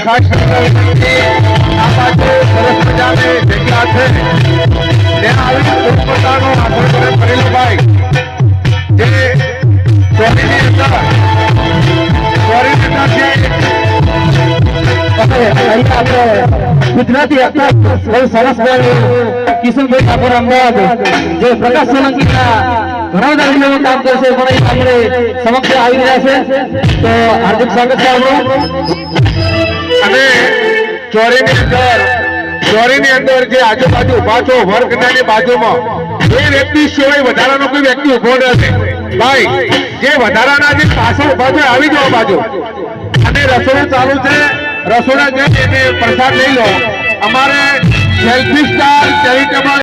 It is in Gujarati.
ખાસ આ બાજુ સરસ મજાની જગ્યા છે ત્યાં આવી પોતાનો આગ્રહ કરેલો ભાઈ જે ચોરીની અંદર ગુજરાતી હતા બહુ સરસ કિશનભાઈ ઠાકોર અમદાવાદ જે પ્રકાશ સોલંકીના ઘણા બધા વિડીયો કામ કરશે પણ આપણે સમક્ષ આવી રહ્યા છે તો હાર્દિક સ્વાગત છે આપણું અને ચોરીની અંદર જે આજુબાજુ ઉભા છો વર્ગનાની બાજુમાં એ વ્યક્તિ સિવાય વધારાનો કોઈ વ્યક્તિ ઉભો નથી ભાઈ જે વધારાના જે પાછળ ઉભા છે આવી જાઓ બાજુ અને રસોડું ચાલુ છે રસોડા જઈને પ્રસાદ લઈ લો અમારે સેલ્ફી સ્ટાર ચેરિટેબલ